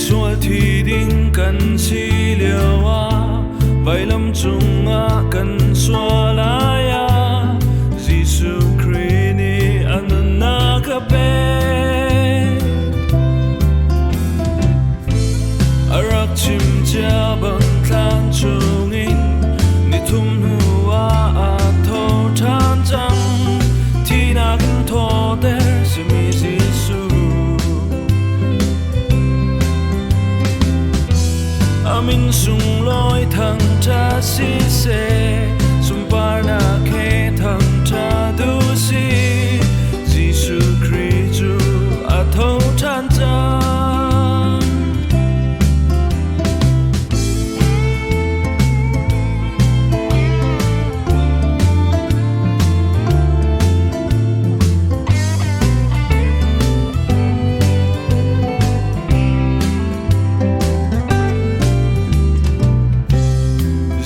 sual thi ding kan si lewa vai lam chunga kan sualaya Giêsu Christ ni anna ka pe arak chim cha bang tlan chungin ni thum nuwa a tho than chang thi na kan tho der sumi Giêsu amin sung loi thang cha si se sum par na khe thang cha du si Giêsu Christ chu a tho than chang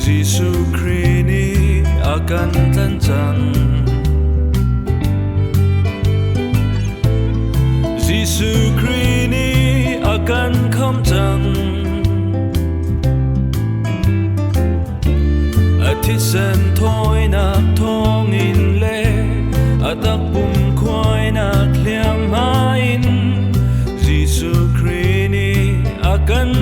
Giêsu Christ ni akan tan chan Giêsu Christ ni akan kham chang athi sen thoi na thong in le atak pum khoi na kliam ha in Giêsu Christ ni akan